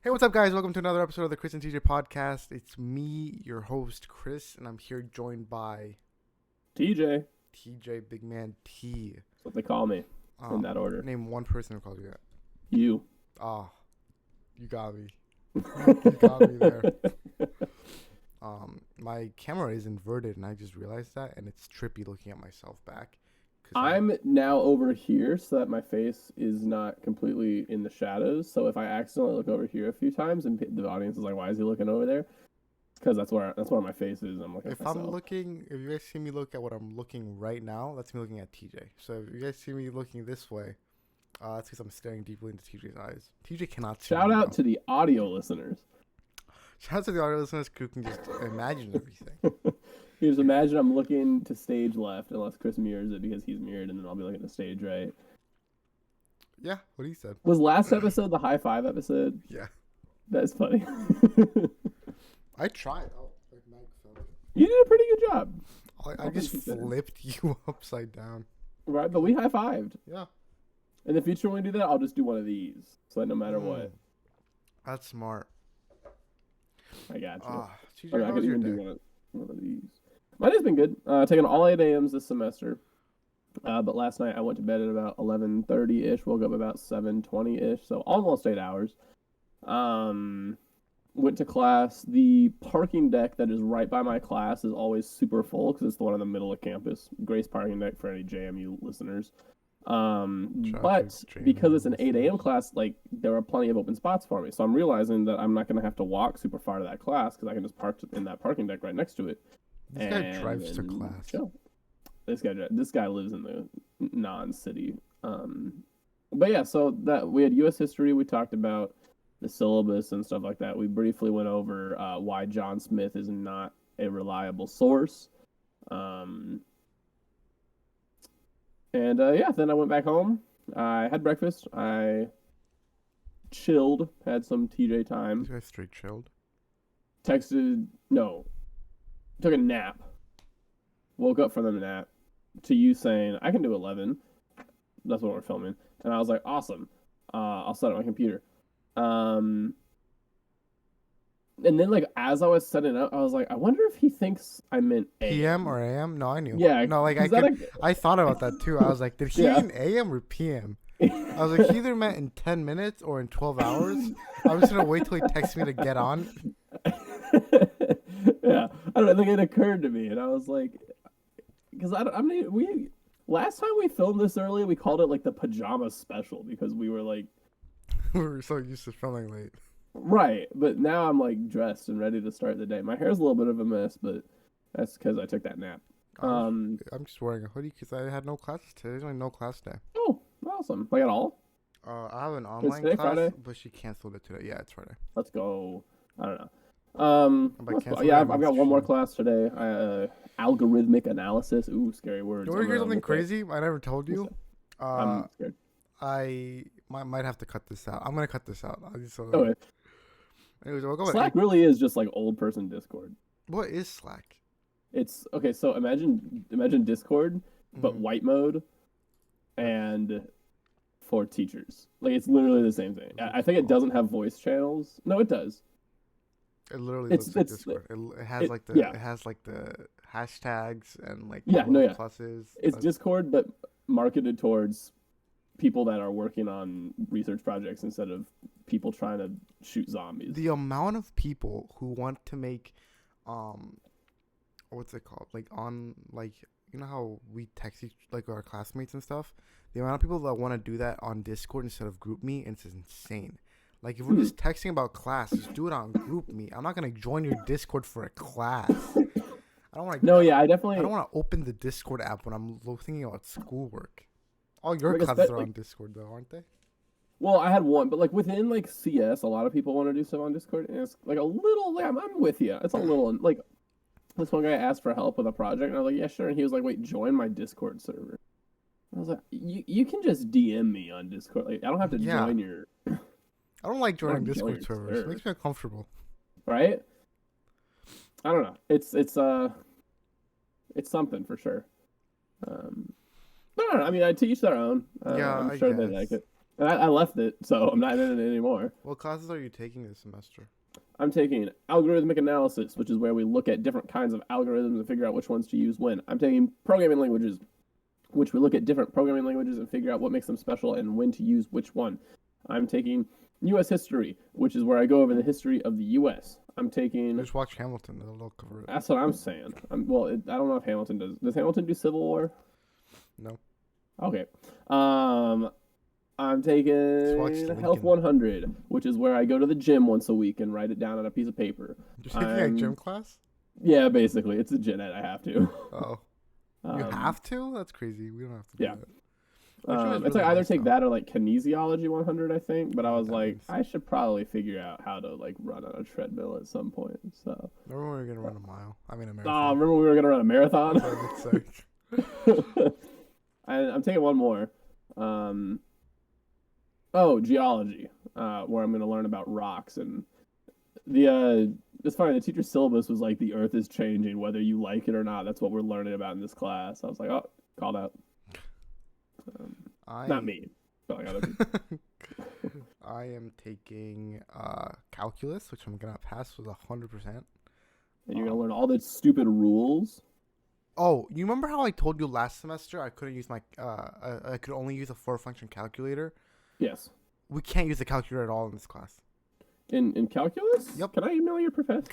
Hey, what's up, guys? Welcome to another episode of the Chris and TJ podcast. It's me, your host, Chris, and I'm here joined by TJ. TJ, big man T. That's what they call me in that order. Name one person who calls you that. You. Ah, you got me. You got me there. My camera is inverted, and I just realized that, and it's trippy looking at myself back. I'm now over here so that my face is not completely in the shadows. So if I accidentally look over here a few times and the audience is like, "Why is he looking over there?" It's because that's where my face is. I'm looking. If you guys see me look at what I'm looking right now, that's me looking at TJ. So if you guys see me looking this way, that's because I'm staring deeply into TJ's eyes. TJ cannot see. Shout out to the audio listeners. Shout out to the audio listeners who can just imagine everything. You just imagine I'm looking to stage left, unless Chris mirrors it because he's mirrored, and then I'll be looking to stage right. Yeah, what he said. Was last episode the high five episode? Yeah. That's funny. I tried. You did a pretty good job. I just flipped you upside down. Right, but we high fived. Yeah. In the future, when we do that, I'll just do one of these, so that no matter what. That's smart. I got you. TJ, I could even do one of these. Mine has been good. Taking all 8 a.m.s this semester. But last night I went to bed at about 11:30-ish. Woke up about 7:20-ish. So almost 8 hours. Went to class. The parking deck that is right by my class is always super full because it's the one in the middle of campus. Grace parking deck for any JMU listeners. But because it's an 8 a.m. class, like there are plenty of open spots for me. So I'm realizing that I'm not going to have to walk super far to that class because I can just park in that parking deck right next to it. This guy drives to class. Chill. This guy lives in the non-city. But yeah, so that we had U.S. history. We talked about the syllabus and stuff like that. We briefly went over why John Smith is not a reliable source. And then I went back home. I had breakfast. I chilled. Had some TJ time. You guys straight chilled? Took a nap. Woke up from the nap to you saying, I can do 11. That's what we're filming. And I was like, awesome. I'll set up my computer. And then, like, as I was setting up, I was like, I wonder if he thinks I meant AM. PM or AM? No, I knew. Yeah. No, like, I thought about that, too. I was like, did he mean AM or PM? I was like, he either meant in 10 minutes or in 12 hours. I was going to wait till he texts me to get on. Yeah. I don't think it occurred to me. And I was like, because last time we filmed this early, we called it, like, the pajama special because we were, like, we were so used to filming late. Right, but now I'm like dressed and ready to start the day. My hair's a little bit of a mess, but that's because I took that nap. I'm just wearing a hoodie because I had no classes today. There's only no class day. Oh, awesome! Like at all? I have an online today, class, Friday? but she canceled it today. Yeah, it's Friday. Let's go. I don't know. I've got one more class today. Algorithmic analysis. Ooh, scary words. You want to hear something crazy? I never told you. I'm scared. I might have to cut this out. I'm gonna cut this out. Okay. Anyways, we'll go Slack really is just like old person Discord. What is Slack? It's okay. So imagine Discord, but white mode, and for teachers. Like it's literally the same thing. I think it doesn't have voice channels. No, it does. It literally looks like Discord. It has the hashtags and like pluses. It's Discord, but marketed towards people that are working on research projects instead of people trying to shoot zombies. The amount of people who want to make, what's it called? Like you know how we text like our classmates and stuff? The amount of people that want to do that on Discord instead of GroupMe, it's insane. Like if we're just texting about class, just do it on GroupMe. I'm not going to join your Discord for a class. I don't want to. No, yeah, I don't want to open the Discord app when I'm thinking about schoolwork. All your classes are on Discord, though, aren't they? Well, I had one, but like within like CS, a lot of people want to do stuff on Discord, and it's like a little. Like, I'm with you. It's a little like this one guy asked for help with a project, and I was like, yeah, sure. And he was like, wait, join my Discord server. I was like, you can just DM me on Discord. Like, I don't have to join your. I don't like joining Discord servers. It makes me uncomfortable. Right? I don't know. It's something for sure. I don't know. I mean, to each their own. I'm sure they like it. And I left it, so I'm not in it anymore. What classes are you taking this semester? I'm taking algorithmic analysis, which is where we look at different kinds of algorithms and figure out which ones to use when. I'm taking programming languages, which we look at different programming languages and figure out what makes them special and when to use which one. I'm taking U.S. history, which is where I go over the history of the U.S. I'm taking. Just watch Hamilton. They'll cover it. That's what I'm saying. I don't know if Hamilton does. Does Hamilton do Civil War? No. Okay. I'm taking Health 100, which is where I go to the gym once a week and write it down on a piece of paper. You're taking a gym class? Yeah, basically. It's a gen ed. I have to. Oh. You have to? That's crazy. We don't have to do that. It's like either take that or like kinesiology 100, I think. But I was like, I should probably figure out how to like run on a treadmill at some point. So. Remember we were gonna run a mile? I mean a marathon. Oh, remember we were gonna run a marathon? I'm taking one more. Geology, where I'm gonna learn about rocks and the. It's funny. The teacher's syllabus was like the Earth is changing, whether you like it or not. That's what we're learning about in this class. I was like, oh, called out. Not me, but like other people. I am taking calculus, which I'm gonna pass with 100%. And you're gonna learn all the stupid rules. Oh, you remember how I told you last semester I couldn't use my I could only use a 4-function calculator? Yes. We can't use the calculator at all in this class. In calculus? Yep. Can I email your professor?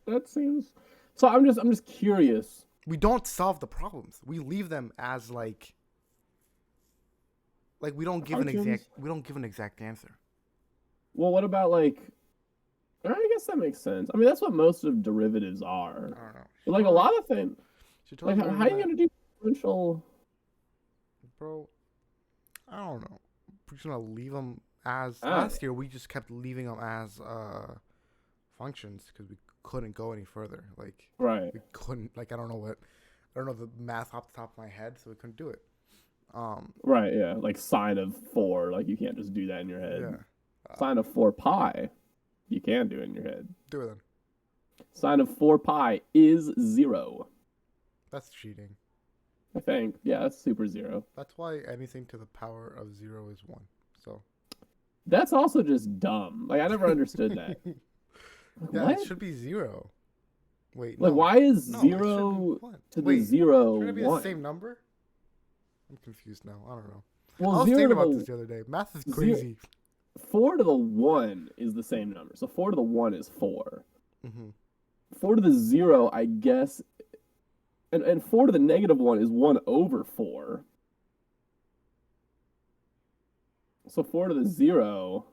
That seems. So I'm just curious. We don't solve the problems. We leave them as like we don't give an exact answer. Well, what about like? I guess that makes sense. I mean, that's what most of derivatives are. I don't know. But like a lot of things. Like, how are you gonna do differential? Bro, I don't know. We're just gonna leave them as last year. We just kept leaving them as functions because we couldn't go any further. Like, right? We couldn't. Like, I don't know the math off the top of my head, so we couldn't do it. Right. Yeah. Like sine of 4. Like you can't just do that in your head. Yeah. Sine of 4 pi, you can do it in your head. Do it then. Sine of 4 pi is 0. That's cheating. I think. Yeah, that's super 0. That's why anything to the power of 0 is 1. So. That's also just dumb. Like I never understood that. Yeah, it should be 0. Wait. Like why is 0 to the 0 Should it be 1? the same number? I'm confused now. I don't know. Well, I was thinking about this the other day. Math is crazy. 4 to the 1 is the same number. So 4 to the 1 is 4. Mm-hmm. 4 to the 0, I guess. And 4 to the negative 1 is 1 over 4. So 4 to the 0.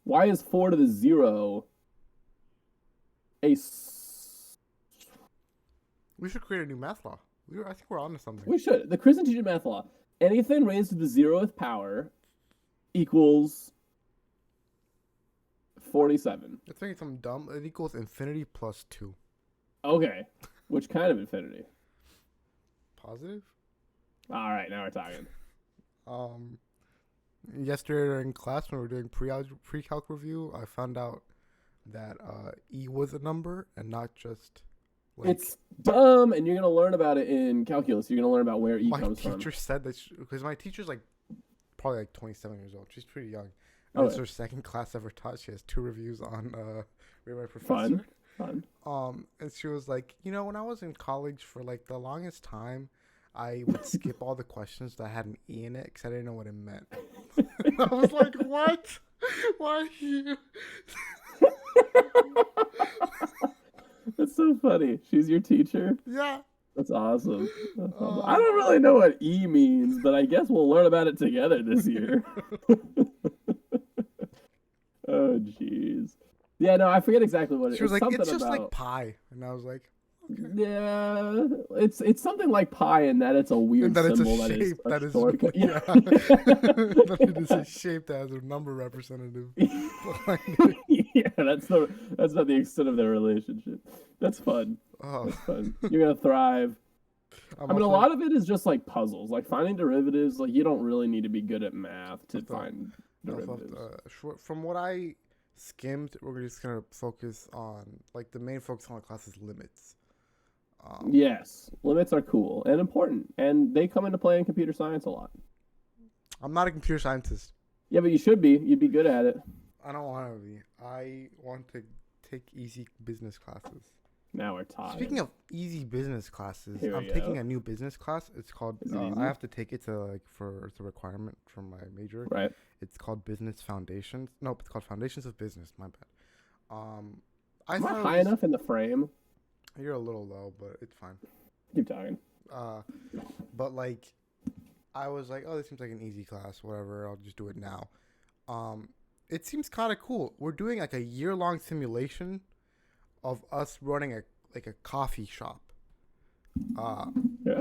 Why is 4 to the 0 a... We should create a new math law. I think we're on to something. We should. The Chris and Teacher math law. Anything raised to the 0th power equals 47. I think it's something dumb. It equals infinity plus 2. Okay. Which kind of infinity? Positive? All right, now we're talking. Yesterday during class when we were doing pre-calc review, I found out that E was a number and not just like... It's dumb, and you're going to learn about it in calculus. You're going to learn about where E comes from. My teacher said that because my teacher's like probably like 27 years old. She's pretty young. It's her second class ever taught. She has 2 reviews on my professor. Fun. And she was like, when I was in college for like the longest time, I would skip all the questions that had an E in it because I didn't know what it meant. I was like, what? Why are you? That's so funny. She's your teacher? Yeah. That's awesome. I don't really know what E means, but I guess we'll learn about it together this year. Oh, jeez. Yeah, no, I forget exactly what it is. She was like, it's just like pi. And I was like, okay. Yeah, it's something like pi in that it's a weird symbol that is a shortcut. Yeah. That it is a shape that has a number representative. Yeah, that's not the extent of their relationship. That's fun. Oh. That's fun. You're gonna thrive. I mean, a lot of it is just like puzzles, like finding derivatives. Like you don't really need to be good at math to find derivatives. From what I skimmed, we're just gonna focus on like the main focus on the class is limits. Yes, limits are cool and important, and they come into play in computer science a lot. I'm not a computer scientist. Yeah, but you should be. You'd be good at it. I don't want to be. I want to take easy business classes. Now we're tired. Speaking of easy business classes, I'm go. taking a new business class. It's called. I have to take it to it's a requirement from my major. Right. It's called Business Foundations. Nope, it's called Foundations of Business. My bad. Am I high enough in the frame? You're a little low, but it's fine. Keep talking. But like, I was like, oh, this seems like an easy class. Whatever, I'll just do it now. It seems kind of cool. We're doing like a year-long simulation of us running a coffee shop. Yeah,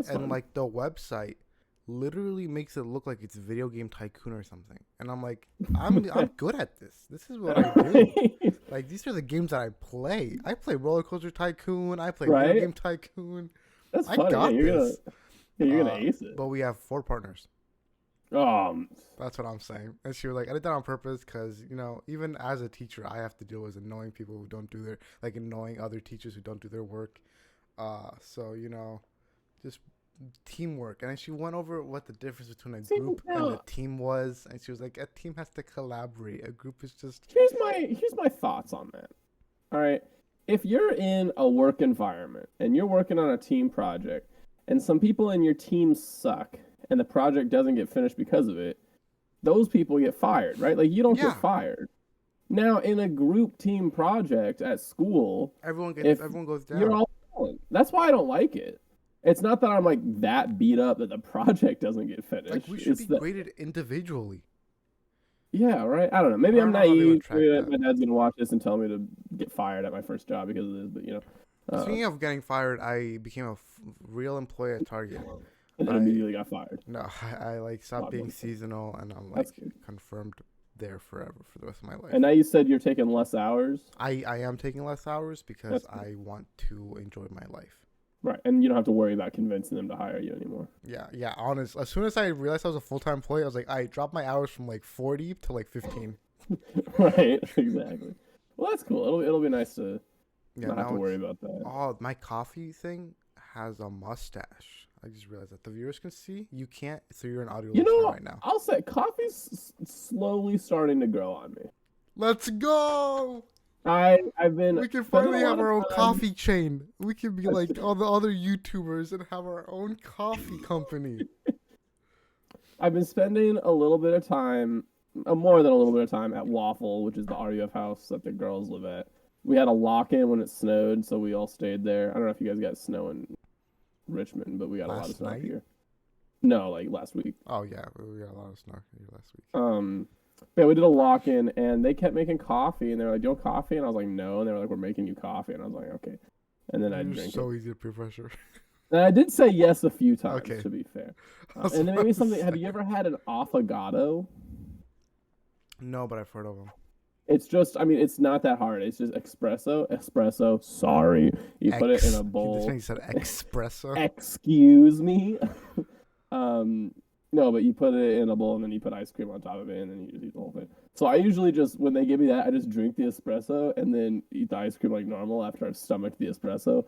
and like the website literally makes it look like it's Video Game Tycoon or something. And I'm like, I'm good at this. This is what I do. Like, these are the games that I play. I play Roller Coaster Tycoon. I play Video Game Tycoon. That's funny. I got this. You're gonna ace it. But we have 4 partners. That's what I'm saying. And she was like, I did that on purpose because, you know, even as a teacher, I have to deal with annoying people who don't do their, like, annoying other teachers who don't do their work. So, you know, just teamwork. And then she went over what the difference between a group and a team was. And she was like, a team has to collaborate. A group is just... Here's my thoughts on that. All right. If you're in a work environment and you're working on a team project and some people in your team suck and the project doesn't get finished because of it, those people get fired, right? Like, you don't get fired. Now, in a group team project at school, everyone goes down. You're all falling. That's why I don't like it. It's not that I'm like that beat up that the project doesn't get finished. Like, we should be graded individually. Yeah, right. I don't know. Maybe I'm naive. My dad's gonna watch this and tell me to get fired at my first job because of this. But you know. Speaking of getting fired, I became a real employee at Target. And then immediately got fired. No, I like stopped being seasonal, and I'm like confirmed there forever for the rest of my life. And now you said you're taking less hours. I am taking less hours because I want to enjoy my life. Right, and you don't have to worry about convincing them to hire you anymore. Yeah. Honest, as soon as I realized I was a full-time employee, I was like, I dropped my hours from like 40 to like 15. Right, exactly. Well, that's cool. It'll be nice to not have to worry about that. Oh, my coffee thing has a mustache. I just realized that the viewers can see. You can't, so you're an audio listener right now. I'll say coffee's slowly starting to grow on me. Let's go! I've been. We can finally have our own coffee chain. We can be like all the other YouTubers and have our own coffee company. I've been spending a little bit of time, more than a little bit of time, at Waffle, which is the RUF house that the girls live at. We had a lock-in when it snowed, so we all stayed there. I don't know if you guys got snow in Richmond, but we got a lot of snow here. No, like last week. Oh yeah, we got a lot of snow here last week. But we did a lock-in, and they kept making coffee, and they were like, "Do you want coffee?" And I was like, "No." And they were like, "We're making you coffee," and I was like, "Okay." And then I drank it. So easy to peer pressure. And I did say yes a few times, to be fair. And then maybe something. Have you ever had an affogato? No, but I've heard of them. It's just, I mean, it's not that hard. It's just espresso. Sorry, you put it in a bowl. You said espresso. Excuse me. No, but you put it in a bowl and then you put ice cream on top of it and then you just eat the whole thing. So I usually just, when they give me that, I just drink the espresso and then eat the ice cream like normal after I've stomached the espresso.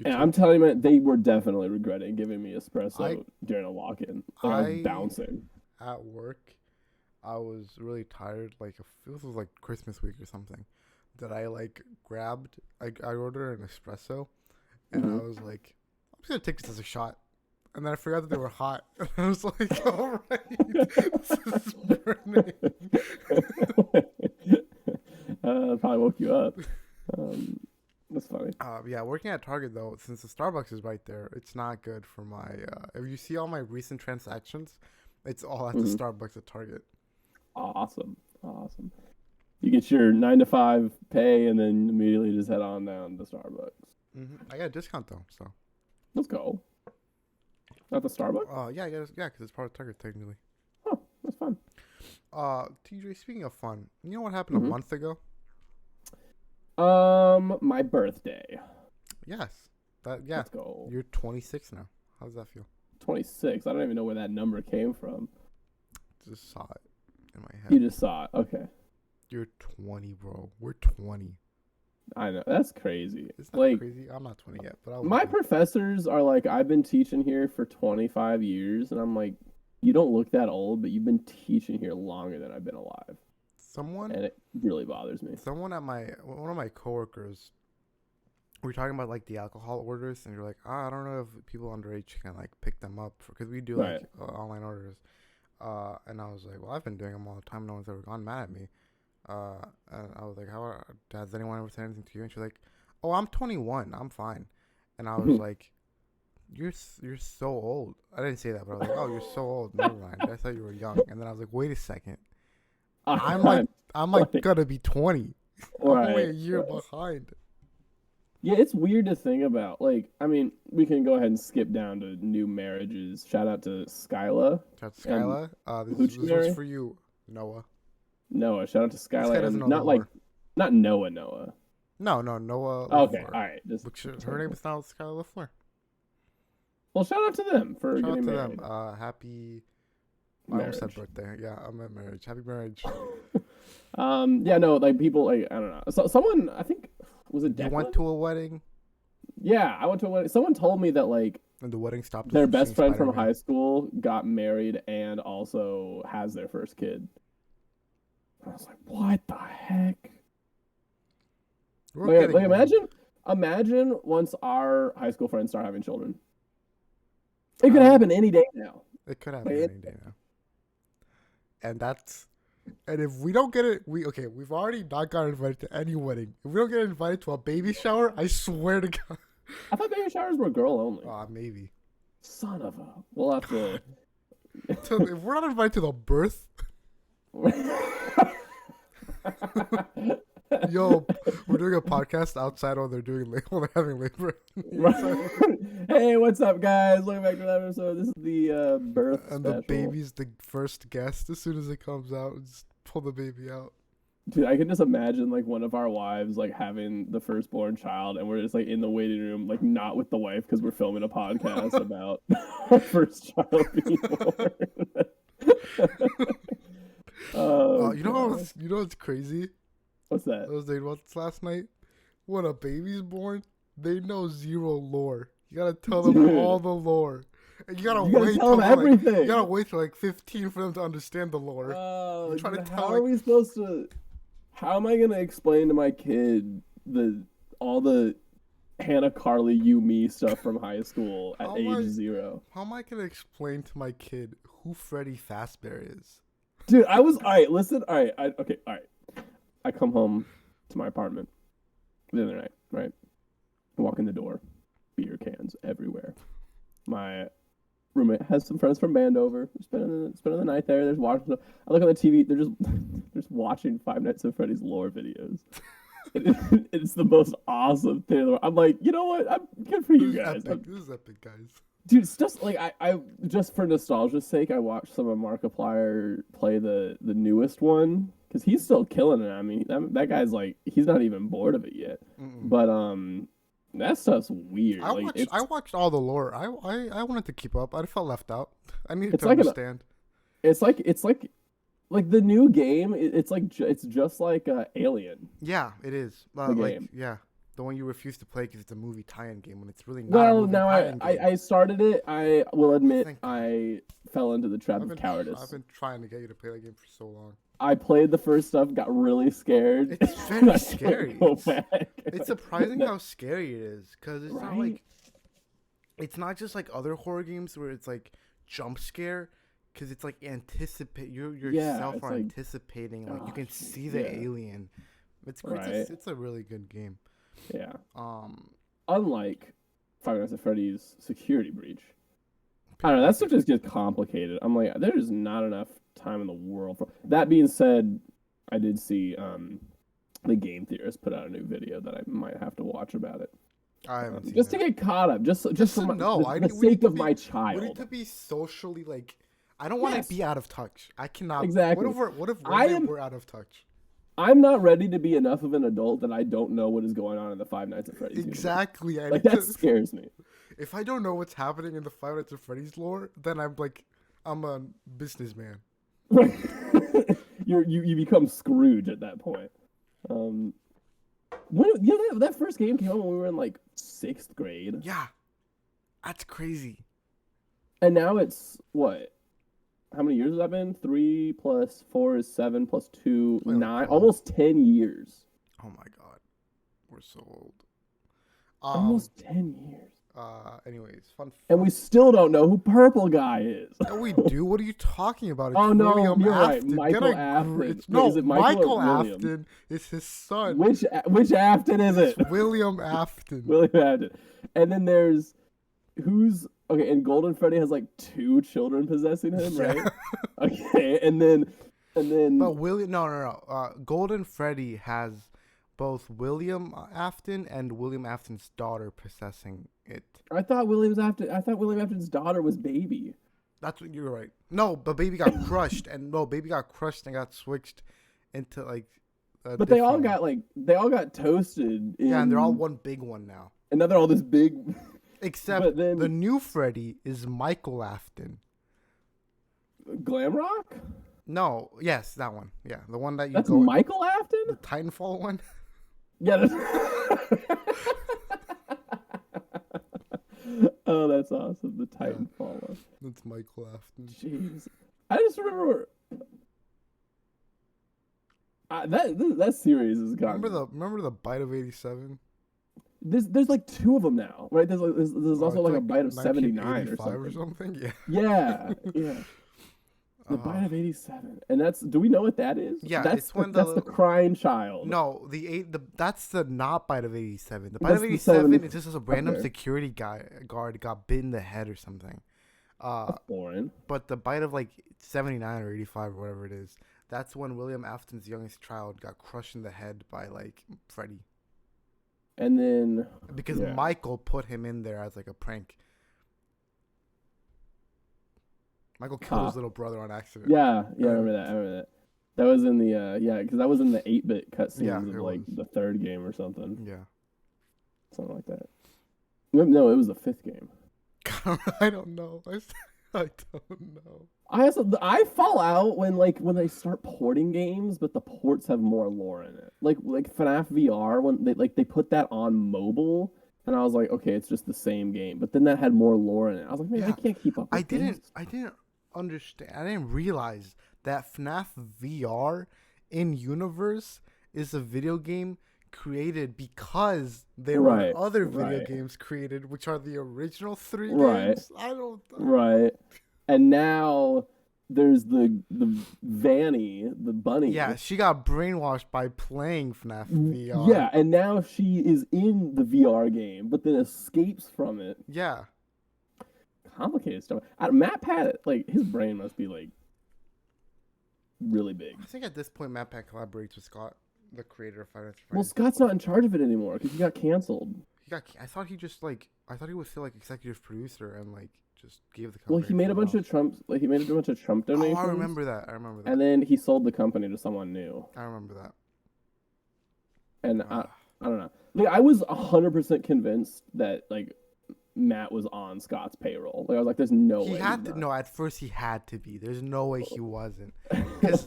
And I'm telling you, man, they were definitely regretting giving me espresso during a lock-in. Like, I was bouncing. At work, I was really tired. Like, it was like Christmas week or something. That I like grabbed, I ordered an espresso and I was like, I'm just going to take this as a shot. And then I forgot that they were hot. And I was like, all right, this is burning. Probably woke you up. That's funny. Yeah, working at Target, though, since the Starbucks is right there, it's not good for my... if you see all my recent transactions, it's all at the Starbucks at Target. Awesome. You get your 9 to 5 pay and then immediately just head on down to Starbucks. I got a discount, though, so... Let's go. At the Starbucks? Yeah, because it's part of Target, technically. Oh, that's fun. TJ, speaking of fun, you know what happened a month ago? My birthday. Yes. Let's go. You're 26 now. How does that feel? 26? I don't even know where that number came from. Just saw it in my head. You just saw it. Okay. You're 20, bro. We're 20. I know. That's crazy. It's not crazy. I'm not 20 yet, but my professors are like, I've been teaching here for 25 years, and I'm like, you don't look that old, but you've been teaching here longer than I've been alive. And it really bothers me. One of my coworkers, we were talking about like the alcohol orders, and you're like, I don't know if people underage can like pick them up because we do like online orders. And I was like, well, I've been doing them all the time. No one's ever gone mad at me. And I was like, has anyone ever said anything to you? And she's like, oh, I'm 21. I'm fine. And I was like, you're so old. I didn't say that, but I was like, oh, you're so old. Never mind. I thought you were young. And then I was like, wait a second. I'm like gonna be 20. I'm only a year behind. Yeah, it's weird to think about. Like, I mean, we can go ahead and skip down to new marriages. Shout out to Skyla. Shout out to Skyla. This one's for you, Noah. Noah. Shout out to Skyla. And not Noah. No, Noah. Okay, all right. Her name is now Skyla LaFleur. Well, shout out to them for getting married. Happy. I almost said birthday. Yeah, I'm at marriage. Happy marriage. Yeah, no, like people, like I don't know. So someone, I think, was it Declan? You went to a wedding? Yeah, I went to a wedding. Someone told me that like and the wedding stopped. Their best friend from high school got married and also has their first kid. I was like, what the heck? Like imagine once our high school friends start having children. It could happen any day now. It could happen any day now. And if we don't get it, we've already not got invited to any wedding. If we don't get invited to a baby shower, I swear to God. I thought baby showers were girl only. Maybe. Son of a. We'll have to. So if we're not invited to the birth. Yo, we're doing a podcast outside while they're having labor. Hey, what's up, guys? Welcome back to another episode. This is the birth and special. The baby's the first guest. As soon as it comes out, just pull the baby out. Dude, I can just imagine like one of our wives like having the firstborn child, and we're just like in the waiting room, like not with the wife because we're filming a podcast about our first child being born. You know what's crazy? What's that? I was thinking about this last night. When a baby's born, they know zero lore. You gotta tell them all the lore. And you gotta wait till everything. You gotta wait till like 15 for them to understand the lore. Oh, how am I gonna explain to my kid all the Hannah, Carly, you, me stuff from high school at age 0? How am I gonna explain to my kid who Freddy Fazbear is? Dude, all right. I come home to my apartment the other night, right? I walk in the door, beer cans everywhere. My roommate has some friends from band over. They're spending the night there. They're watching. I look on the TV. They're just watching Five Nights at Freddy's lore videos. It's the most awesome thing. I'm like, you know what? I'm good for you guys. This is epic, guys. Dude, it's just like I just for nostalgia's sake, I watched some of Markiplier play the newest one because he's still killing it. I mean, that guy's like he's not even bored of it yet. Mm-mm. But that stuff's weird. I watched all the lore. I wanted to keep up. I felt left out. I needed to understand. It's like the new game. It's just like Alien. Yeah, it is. The game. Yeah. The one you refuse to play because it's a movie tie-in game when it's really not. Well, now I started it. I will admit I fell into the trap of cowardice. I've been trying to get you to play that game for so long. I played the first stuff, got really scared. It's very scary. It's surprising how scary it is because it's not like it's not just like other horror games where it's like jump scare. Because it's like you yourself are anticipating like you can see the alien. It's great. It's a really good game. Yeah. Unlike Five Nights at Freddy's Security Breach, I don't know. That stuff just gets complicated. I'm like, there's not enough time in the world for. That being said, I did see the Game Theorist put out a new video that I might have to watch about it. I haven't seen just to get caught up, just for the sake of my child. We need to be socially like. I don't want to be out of touch. I cannot. Exactly. What if we're out of touch? I'm not ready to be enough of an adult that I don't know what is going on in the Five Nights at Freddy's Exactly. That scares me. If I don't know what's happening in the Five Nights at Freddy's lore, then I'm a businessman. Right. you become Scrooge at that point. That first game came out when we were in like 6th grade. Yeah. That's crazy. And now it's what? how many years has that been? 3 plus 4 is 7 plus 2, Like 9, 12. almost 10 years. Oh my god, we're so old. Almost 10 years. Anyways, and we still don't know who Purple Guy is. Yeah, we do. What are you talking about? It's oh no, William you're Afton. right. Michael Afton. Wait, No, is it Michael William? Afton is his son. Which Afton is it? It's William Afton. William Afton. And then there's who's okay. And Golden Freddy has like 2 children possessing him, right? Okay, and then. But William, no. Golden Freddy has both William Afton and William Afton's daughter possessing it. I thought William Afton's daughter was Baby. That's what you're right. No, but Baby got crushed, and Baby got crushed and got switched into like. But they all got toasted. Yeah, and they're all one big one now. And now they're all this big. Except the new Freddy is Michael Afton. Glamrock? No, yes, that one. Yeah, the one that you. That's Michael Afton. The Titanfall one. Yeah. Oh, that's awesome. The Titanfall one. That's Michael Afton. Jeez, I just remember that series is gone. Remember the Bite of 87? There's like 2 of them now, right? There's also like a Bite of 79 or something. Yeah. Yeah. The Bite of 87, and do we know what that is? Yeah, that's the crying child. No, that's the not Bite of 87. The Bite of 87 is just a random security guard got bit in the head or something. That's boring. But the Bite of like 79 or 85 or whatever it is, that's when William Afton's youngest child got crushed in the head by like Freddy. And then because Michael put him in there as like a prank. Michael killed his little brother on accident. Yeah, I remember that. That was in the because that was in the 8-bit cutscenes of like the 3rd game or something. Yeah, something like that. No, it was the 5th game. I don't know. I don't know. I fall out when they start porting games, but the ports have more lore in it. Like FNAF VR when they put that on mobile. And I was like, okay, it's just the same game. But then that had more lore in it. I was like, man, I can't keep up with I didn't understand. I didn't realize that FNAF VR in universe is a video game created because there were other video games created, which are the original 3 games. I don't know. Right. And now there's the Vanny, the bunny. Yeah, she got brainwashed by playing FNAF VR. Yeah, and now she is in the VR game, but then escapes from it. Yeah. Complicated stuff. Matt Pat, like, his brain must be, like, really big. I think at this point, Matt Pat collaborates with Scott, the creator of Final Fantasy. Well, Scott's not in charge of it anymore because he got canceled. I thought he was still, like, executive producer and, like, just gave the company. Well, he made a bunch of Trump donations. Oh, I remember that. And then he sold the company to someone new. I remember that. And I don't know. Like, I was 100% convinced that, like, Matt was on Scott's payroll. Like, I was like, there's no way. He had to. No, at first he had to be. There's no way he wasn't.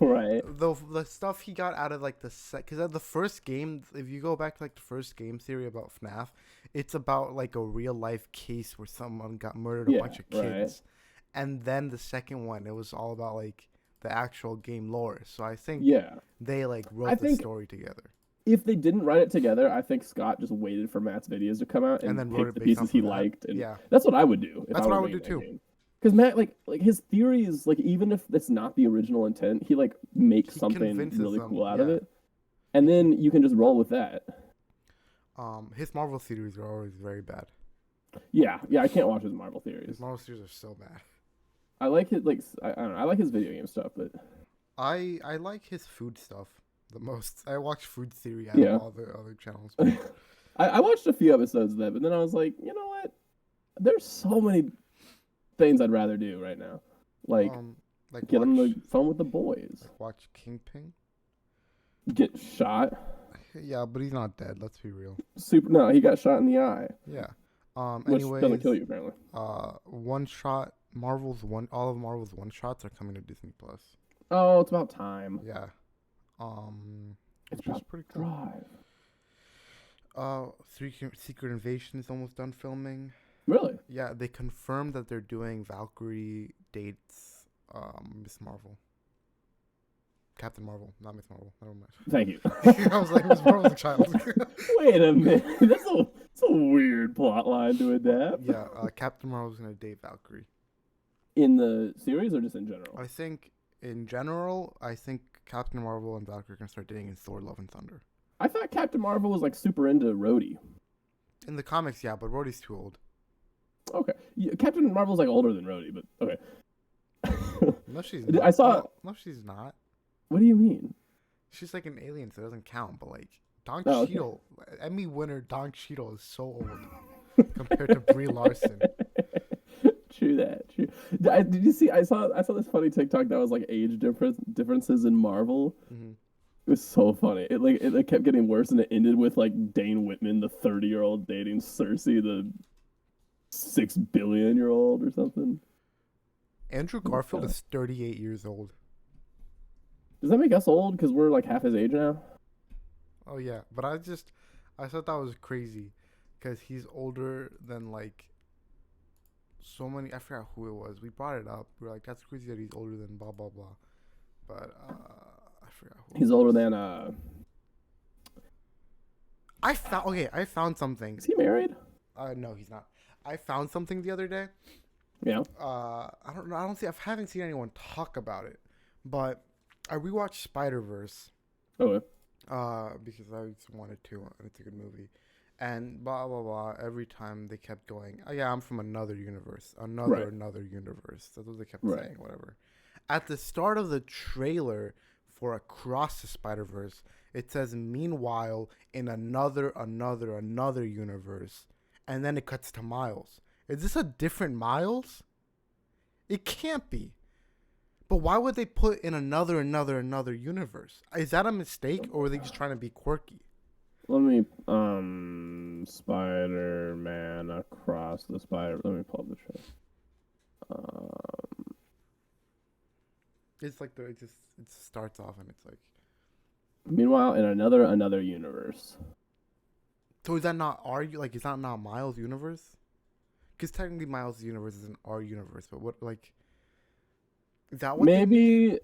Right. The stuff he got out of, like, because at the first game, if you go back to, like, the first game theory about FNAF, it's about, like, a real-life case where someone got murdered a bunch of kids. Right. And then the second one, it was all about, like, the actual game lore. So I think they, like, wrote the story together. If they didn't write it together, I think Scott just waited for Matt's videos to come out and then picked the pieces he liked. And that's what I would do. That's what I would do too. Because Matt, like his theories, like, even if that's not the original intent, he like makes something really cool out of it, and then you can just roll with that. His Marvel theories are always very bad. Yeah, I can't watch his Marvel theories. His Marvel theories are so bad. I like his I don't know. I like his video game stuff, but I like his food stuff the most. I watch food theory out of all the other channels. I watched a few episodes of that, but then I was like, you know what? There's so many things I'd rather do right now. Like get on the phone with the boys. Like watch Kingpin. Get shot. Yeah, but he's not dead. Let's be real. No, he got shot in the eye. Yeah. Which doesn't kill you apparently. One shot. All of Marvel's one shots are coming to Disney Plus. Oh, it's about time. Yeah. It's just pretty cool. Secret Invasion is almost done filming. Really? Yeah, they confirmed that they're doing Valkyrie dates Miss Marvel. Captain Marvel, not Miss Marvel. Never mind. Thank you. I was like, Miss Marvel's a child. Wait a minute. That's a weird plot line to adapt. Yeah, Captain Marvel's gonna date Valkyrie. In the series or just in general? I think in general, Captain Marvel and Valkyrie can start dating in Thor: Love and Thunder. I thought Captain Marvel was like super into Rhodey. In the comics, yeah, but Rhodey's too old. Okay, yeah, Captain Marvel's like older than Rhodey, but okay. No, she's not. No, she's not. What do you mean? She's like an alien, so it doesn't count. But like Cheadle, Emmy winner Don Cheadle is so old compared to Brie Larson. True that. True. Did you see? I saw this funny TikTok that was like age differences in Marvel. Mm-hmm. It was so funny. It kept getting worse, and it ended with like Dane Whitman, the 30-year-old, dating Cersei, the 6 billion-year-old, or something. Andrew Garfield is 38 years old. Does that make us old because we're like half his age now? Oh yeah, but I thought that was crazy because he's older than like so many. I forgot who it was. We brought it up. We were like, that's crazy that he's older than blah blah blah. But I forgot who. He's older than I found something. Is he married? No, he's not. I found something the other day. Yeah. I don't know. I haven't seen anyone talk about it, but I rewatched Spider-Verse. Okay. Because I just wanted to, and it's a good movie. And blah, blah, blah. Every time they kept going, oh, yeah, I'm from another universe. Another universe. That's what they kept saying, whatever. At the start of the trailer for Across the Spider-Verse, it says, meanwhile, in another universe. And then it cuts to Miles. Is this a different Miles? It can't be. But why would they put in another universe? Is that a mistake, or were they just trying to be quirky? Let me Spider-Man Across the Spider. Let me pull up the trailer. It's like it starts off and it's like. Meanwhile, in another universe. So is that not is that not Miles' universe? Because technically Miles' universe isn't our universe, but what like. Is that what maybe?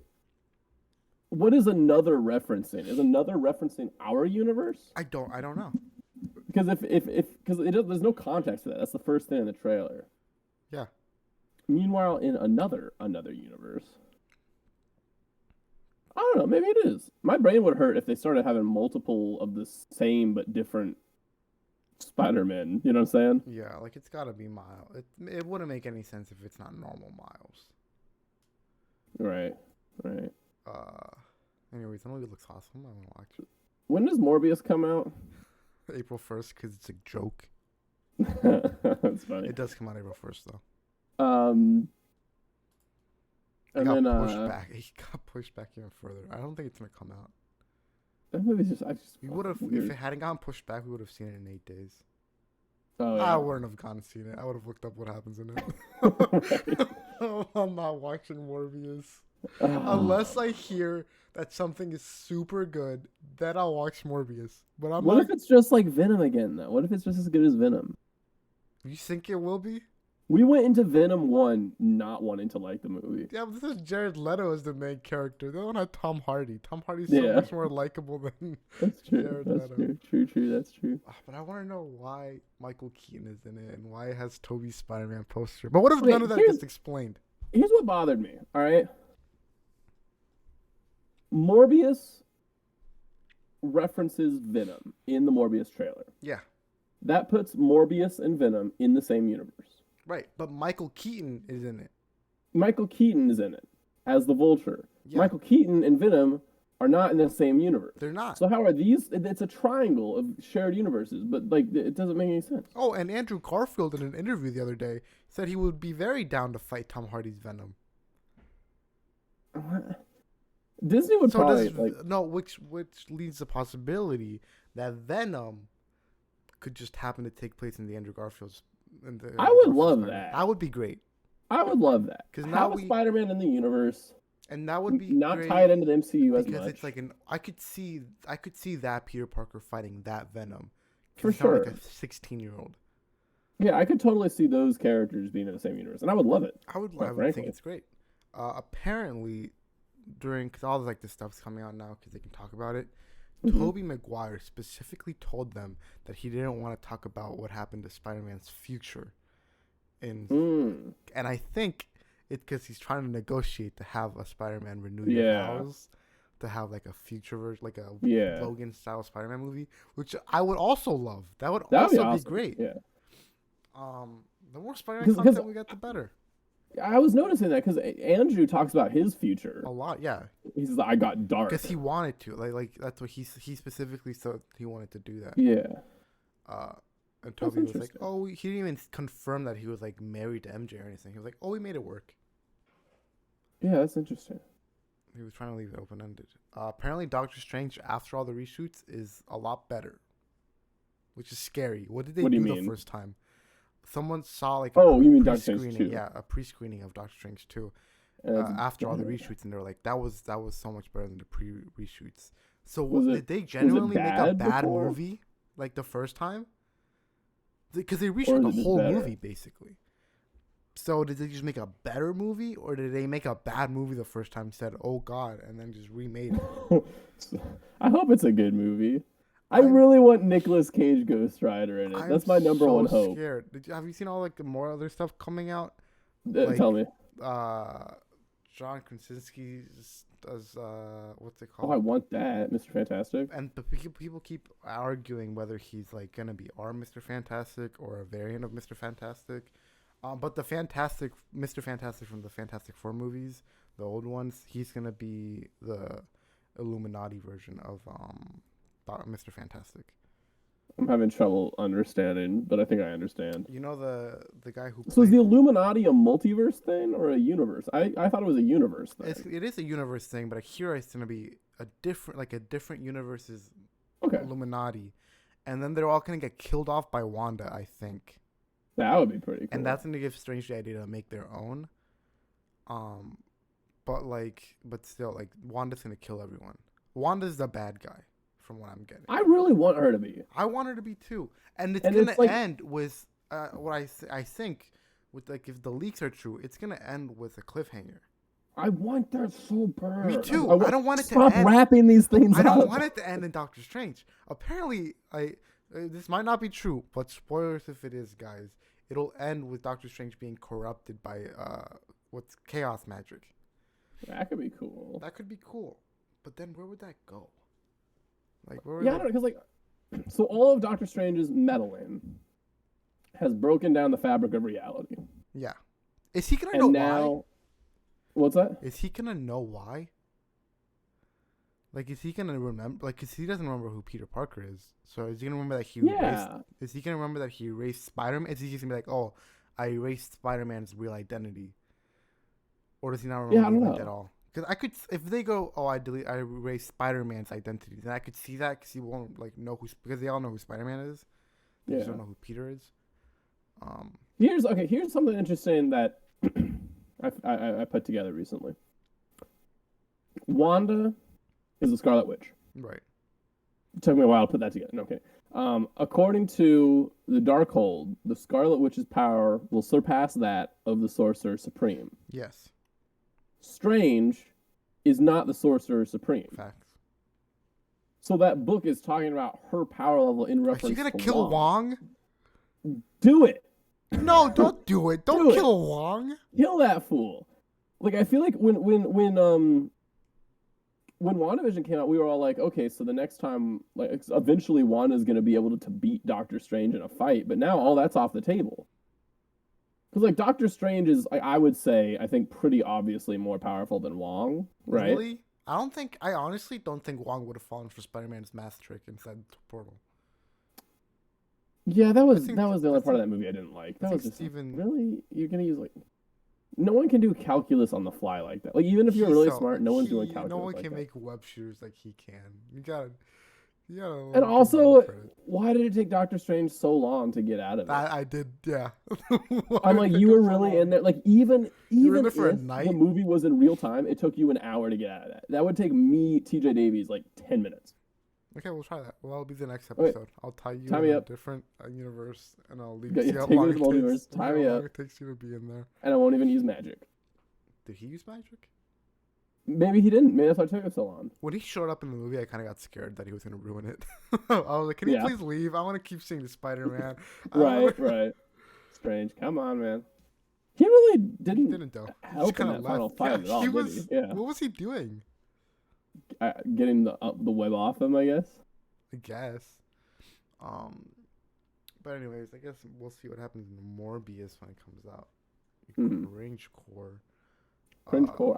What is another referencing? Is another referencing our universe? I don't know. Because because there's no context to that. That's the first thing in the trailer. Yeah. Meanwhile, in another universe. I don't know. Maybe it is. My brain would hurt if they started having multiple of the same but different Spider-Man. You know what I'm saying? Yeah, like it's got to be Miles. It wouldn't make any sense if it's not normal Miles. Right. Anyways, the movie looks awesome. I want to watch it. When does Morbius come out? April 1st, because it's a joke. That's funny. It does come out April 1st, though. It got pushed back even further. I don't think it's gonna come out. That movie's just. We would have, if it hadn't gotten pushed back, we would have seen it in 8 days. Oh, yeah. I wouldn't have gone and seen it. I would have looked up what happens in it. I'm not watching Morbius. Unless I hear that something is super good, then I'll watch Morbius. But what if it's just like Venom again, though? What if it's just as good as Venom? You think it will be? We went into Venom 1 not wanting to like the movie. Yeah, but this is Jared Leto as the main character. They don't have Tom Hardy. Tom Hardy's so much more likable than Jared Leto. True. That's true. But I want to know why Michael Keaton is in it and why it has Tobey's Spider-Man poster. But what if none of that gets explained? Here's what bothered me, all right? Morbius references Venom in the Morbius trailer. Yeah. That puts Morbius and Venom in the same universe. Right, but Michael Keaton is in it. Michael Keaton is in it as the Vulture. Yeah. Michael Keaton and Venom are not in the same universe. They're not. So how are these? It's a triangle of shared universes, but like it doesn't make any sense. Oh, and Andrew Garfield in an interview the other day said he would be very down to fight Tom Hardy's Venom. Disney would probably which leads to the possibility that Venom could just happen to take place in the Andrew Garfield's. I would love that. That would be great. I would love that because now Spider-Man in the universe, and that would be not tied into the MCU as much. Because it's like I could see that Peter Parker fighting that Venom. For sure, like a 16-year-old. Yeah, I could totally see those characters being in the same universe, and I would love it. I would think it's great. Apparently, because all like this stuff's coming out now because they can talk about it. Tobey Maguire specifically told them that he didn't want to talk about what happened to Spider-Man's future, and I think it's because he's trying to negotiate to have a Spider-Man renew your vows, to have like a future version, like a Logan style Spider-Man movie, which I would also love. That would also be awesome. Great. Yeah. The more Spider-Man content we get, the better. I was noticing that because Andrew talks about his future a lot. Yeah, he says I got dark because he wanted to. Like that's what he specifically said he wanted to do that. Yeah. And Toby was like, "Oh, he didn't even confirm that he was like married to MJ or anything. He was like, oh, we made it work." Yeah, that's interesting. He was trying to leave it open ended. Apparently, Doctor Strange after all the reshoots is a lot better, which is scary. What did they do the first time? Someone saw like you mean Doctor Strange 2? Yeah, a pre-screening of Doctor Strange 2 after all the reshoots, and they were like, that was so much better than the pre-reshoots. So did they genuinely make a bad movie like the first time? Because they reshot the whole movie basically. So did they just make a better movie, or did they make a bad movie the first time? Said, "Oh God," and then just remade it. I hope it's a good movie. I really want Nicolas Cage Ghost Rider in it. That's my number one hope. Scared. Have you seen all like the more other stuff coming out? Tell me. John Krasinski does what's it called? Oh, I want that, Mr. Fantastic. And people keep arguing whether he's like gonna be our Mr. Fantastic or a variant of Mr. Fantastic. But the Mr. Fantastic from the Fantastic Four movies, the old ones, he's gonna be the Illuminati version of Mr. Fantastic. I'm having trouble understanding, but I think I understand. You know the guy who. So is the Illuminati a multiverse thing or a universe? I thought it was a universe thing. It is a universe thing, but here it's gonna be a different universe's Illuminati, and then they're all gonna get killed off by Wanda, I think. That would be pretty cool. And that's gonna give Strange the idea to make their own. But still, like Wanda's gonna kill everyone. Wanda's the bad guy, from what I'm getting. I really want her to be. I want her to be too, and it's gonna end with what I think with like if the leaks are true, it's gonna end with a cliffhanger. I want that so bad. Me too. I don't want it to end. Stop wrapping these things. I don't want it to end in Doctor Strange. Apparently, this might not be true, but spoilers if it is, guys. It'll end with Doctor Strange being corrupted by what's chaos magic. That could be cool. That could be cool, but then where would that go? Like, I don't know, because so all of Doctor Strange's meddling has broken down the fabric of reality. Yeah, is he gonna know why? What's that? Is he gonna know why? Like, is he gonna remember? Like, cause he doesn't remember who Peter Parker is. So is he gonna remember that he erased? Is he gonna remember that he erased Spider-Man? Is he just gonna be like, oh, I erased Spider-Man's real identity? Or does he not remember like at all? Because if they go, oh, I erased Spider-Man's identity, then I could see that because he won't like know because they all know who Spider-Man is. They just don't know who Peter is. Here's something interesting that I put together recently. Wanda is the Scarlet Witch. Right. It took me a while to put that together. No, okay. According to the Darkhold, the Scarlet Witch's power will surpass that of the Sorcerer Supreme. Yes. Strange is not the Sorcerer Supreme. Facts. So that book is talking about her power level in reference to Are you going to kill Wong? Do it. No, don't do it. Don't kill Wong. Kill that fool. Like, I feel like when WandaVision came out, we were all like, okay, so the next time, like, eventually Wanda's going to be able to beat Doctor Strange in a fight, but now all that's off the table. Because, like, Doctor Strange is, I would say, I think, pretty obviously more powerful than Wong, right? Really? I honestly don't think Wong would have fallen for Spider-Man's math trick inside the portal. Yeah, that was the only part of that movie I didn't like. That was just, really? You're going to use, like... No one can do calculus on the fly like that. Like, even if you're really smart, no one's doing calculus. No one can make web shooters like he can. You gotta. And also, why did it take Doctor Strange so long to get out of it? I did, yeah. I'm like, you were really in there. Like, even if the movie was in real time, it took you an hour to get out of that. That would take me, TJ Davies, like 10 minutes. Okay, we'll try that. Well, that'll be the next episode. Okay. I'll tie you in a different universe, and I'll leave you how long it takes you to be in there. And I won't even use magic. Did he use magic? Maybe he didn't. Maybe that's why it took him so long. When he showed up in the movie, I kind of got scared that he was going to ruin it. I was like, can he please leave? I want to keep seeing the Spider-Man. Right. Strange. Come on, man. He really didn't though. help in that final fight at all, did he? Yeah. What was he doing? Getting the web off him, I guess. But anyways, I guess we'll see what happens in Morbius when it comes out. Cringe core.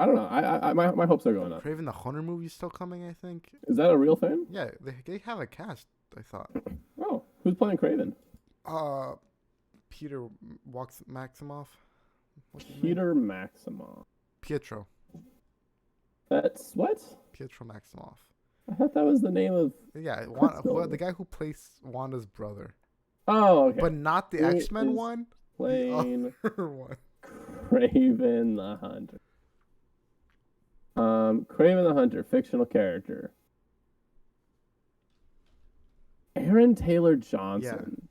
I don't know. My hopes are going up. Kraven the Hunter movie is still coming, I think. Is that a real thing? Yeah, they have a cast, I thought. Oh, who's playing Kraven? Peter Maximoff. Peter Maximoff. Pietro. That's what? Pietro Maximoff. I thought that was the name of... Yeah, the guy who plays Wanda's brother. Oh, okay. But not the X-Men one. Playing the other one. Kraven the Hunter. Kraven the Hunter, fictional character. Aaron Taylor Johnson. Yeah.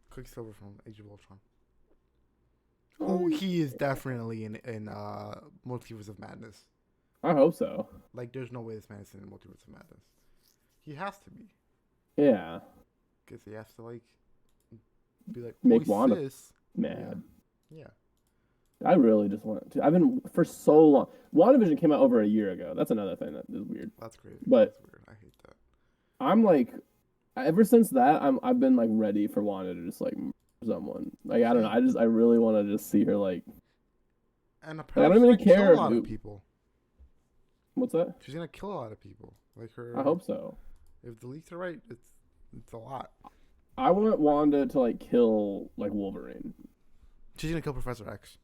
Quicksilver from Age of Ultron. Oh, he is definitely in Multiverse of Madness. I hope so. Like, there's no way this man is in Multiverse of Madness. He has to be. Yeah. Because he has to, like, be like, make Wanda mad. Yeah. I really just want to. I've been for so long. WandaVision came out over a year ago. That's another thing that is weird. That's crazy. But that's weird. I hate that. I'm like, ever since that, I've been like ready for Wanda to just like murder someone. Like I don't know. I really want to just see her like. And apparently, I don't even care. Kill a lot of people. What's that? She's gonna kill a lot of people. Like her. I hope so. If the leaks are right, it's a lot. I want Wanda to like kill like Wolverine. She's gonna kill Professor X.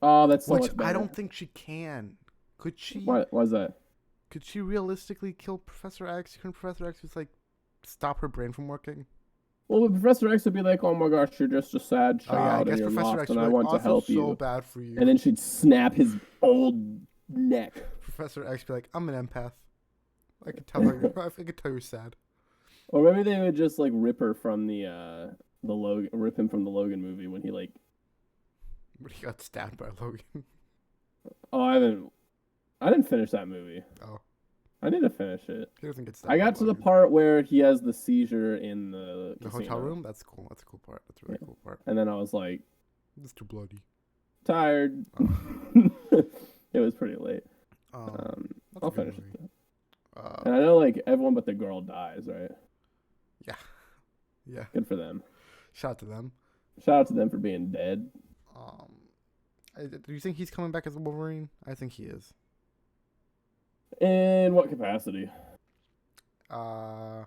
Oh, that's so much better. I don't think she can. Could she? Why is that? Could she realistically kill Professor X? Couldn't Professor X just like stop her brain from working? Well, but Professor X would be like, "Oh my gosh, you're just a sad child, and you're lost, and I want to help you." So bad for you. And then she'd snap his old neck. Professor X be like, "I'm an empath. I could tell her. I could tell you're sad." Or maybe they would just like rip her from rip him from the Logan movie when he like. But he got stabbed by Logan. Oh, I didn't finish that movie. Oh. I need to finish it. He doesn't get stabbed. I got to the part where he has the seizure in the hotel room. That's cool. That's a cool part. That's a really cool part. And then I was like, "It's too bloody." Tired. It was pretty late. I'll finish it. And I know like everyone but the girl dies, right? Yeah. Yeah. Good for them. Shout out to them. Shout out to them for being dead. Do you think he's coming back as Wolverine? I think he is. In what capacity? I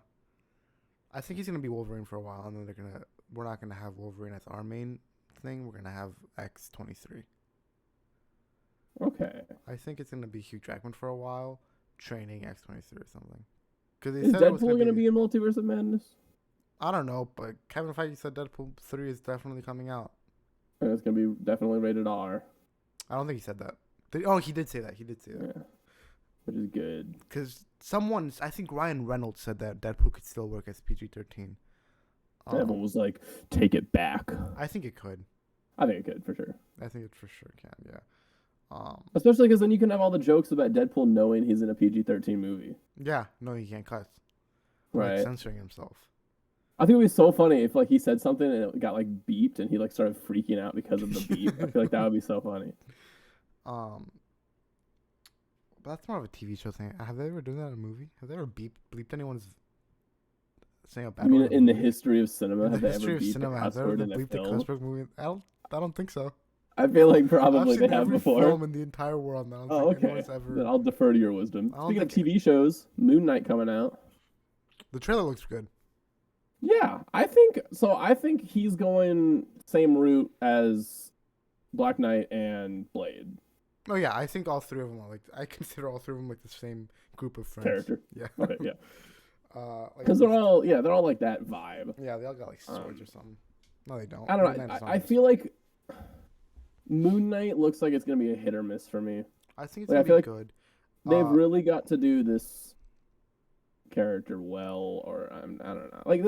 think he's gonna be Wolverine for a while, and then we're not gonna have Wolverine as our main thing. We're gonna have X-23. Okay. I think it's gonna be Hugh Jackman for a while, training X-23 or something. Is Deadpool gonna be in Multiverse of Madness? I don't know, but Kevin Feige said Deadpool 3 is definitely coming out. And it's gonna be definitely rated R. I don't think he said that. He did say that. Yeah. Which is good. Because I think Ryan Reynolds said that Deadpool could still work as PG-13. Everyone was like, take it back. I think it could. I think it could, for sure. I think it for sure can, yeah. Especially because then you can have all the jokes about Deadpool knowing he's in a PG-13 movie. Yeah, no, he can't cuss. Right. Like censoring himself. I think it would be so funny if like he said something and it got like beeped and he like started freaking out because of the beep. I feel like that would be so funny. But that's more of a TV show thing. Have they ever done that in a movie? Have they ever bleeped anyone's saying a bad word? In the history of cinema, have they ever bleeped a cuss word movie? I don't think so. I feel like probably they have before. Film in the entire world. I don't think anyone's ever... Then I'll defer to your wisdom. Speaking of TV shows, Moon Knight coming out. The trailer looks good. Yeah, I think he's going same route as Black Knight and Blade. Oh yeah, I think all three of them are I consider all three of them like the same group of friends. Character. Yeah. Okay, yeah. Because they're all like that vibe. Yeah, they all got like swords or something. No, they don't. I don't know. I feel like Moon Knight looks like it's gonna be a hit or miss for me. I think it's gonna be good. They've really got to do this character well, or I don't know. Like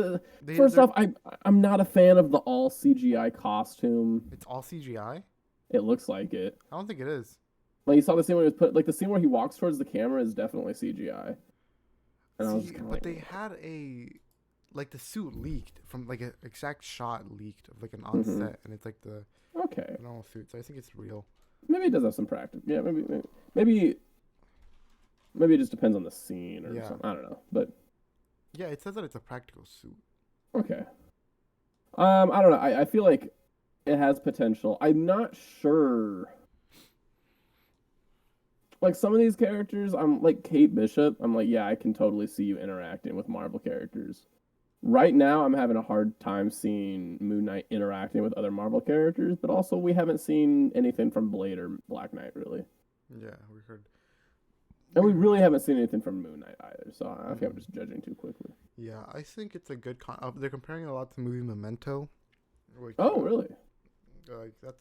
first off, I'm not a fan of the all CGI costume. It's all CGI? It looks like it. I don't think it is. Like you saw the scene where he was put, like the scene where he walks towards the camera is definitely CGI. And I was See, kind of but like, they had like the suit leaked from like an exact shot leaked of like an on set, and it's like the normal suit. So I think it's real. Maybe it does have some practice. Yeah, maybe it just depends on the scene or something. I don't know, but yeah, it says that it's a practical suit. Okay. I don't know. I feel like it has potential. I'm not sure. Like some of these characters, I'm like Kate Bishop. I'm like, yeah, I can totally see you interacting with Marvel characters. Right now, I'm having a hard time seeing Moon Knight interacting with other Marvel characters, but also we haven't seen anything from Blade or Black Knight really. Yeah, we heard. And we really haven't seen anything from Moon Knight either, so I think I'm just judging too quickly. Yeah, I think it's a good they're comparing it a lot to the movie Memento. Which, oh, really? Like it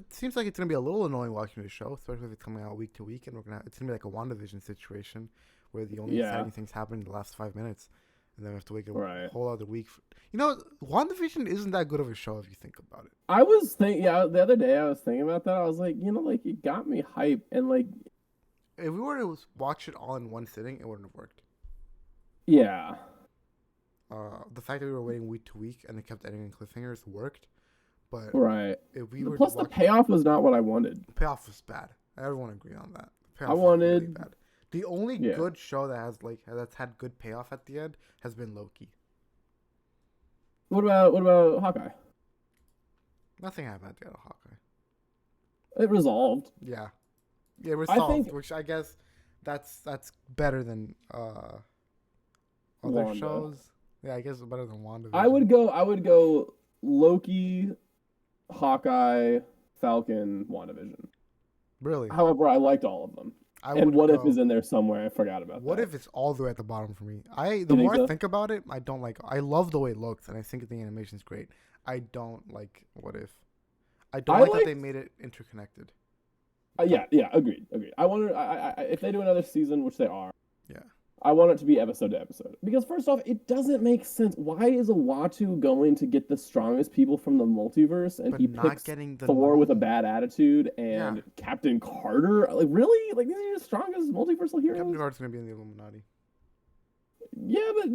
seems like it's gonna be a little annoying watching the show, especially if it's coming out week to week, and it's gonna be like a WandaVision situation where the only exciting things happen in the last 5 minutes, and then we have to wait a whole other week. WandaVision isn't that good of a show if you think about it. I was thinking, the other day I was thinking about that. I was like, like it got me hype, and like if we were to watch it all in one sitting, it wouldn't have worked. Yeah. The fact that we were waiting week to week and they kept editing cliffhangers worked. But if we were plus the payoff was not what I wanted. The payoff was bad. Everyone agree on that. The I wanted was really bad. The only good show that has that's had good payoff at the end has been Loki. What about Hawkeye? Nothing happened at the end of Hawkeye. It resolved. Yeah, it resolved, which I guess that's better than other shows. Yeah, I guess it's better than WandaVision. I would go Loki, Hawkeye, Falcon, WandaVision. Really? However, I liked all of them. And What If is in there somewhere. I forgot about What If is all the way at the bottom for me. The more I think about it, I don't like it. I love the way it looks, and I think the animation is great. I don't like What If. I don't like that they made it interconnected. Yeah, agreed. I wonder if they do another season, which they are. Yeah. I want it to be episode to episode. Because first off, it doesn't make sense. Why is Uatu going to get the strongest people from the multiverse and he picks Thor with a bad attitude and Captain Carter? Like, really? Like, these are the strongest multiversal heroes? Captain Carter's going to be in the Illuminati. Yeah, but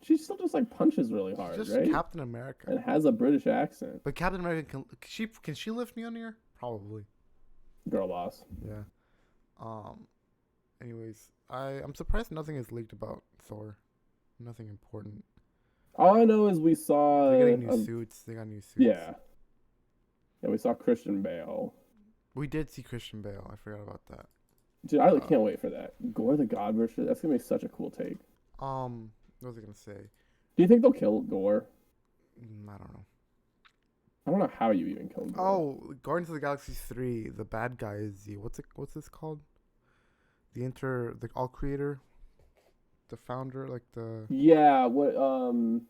she still just, like, punches really hard, just right? Captain America. And has a British accent. But Captain America, can she lift me on here? Probably. Girl boss. Yeah. Anyways, I'm surprised nothing is leaked about Thor. Nothing important. All I know is we saw... They're getting new suits. They got new suits. Yeah. Yeah, we saw Christian Bale. We did see Christian Bale. I forgot about that. Dude, I can't wait for that. Gore the God version. That's going to be such a cool take. What was I going to say? Do you think they'll kill Gore? I don't know. I don't know how you even killed Gore. Oh, Guardians of the Galaxy 3. The bad guy is what's this called? The all creator, the founder, like the oh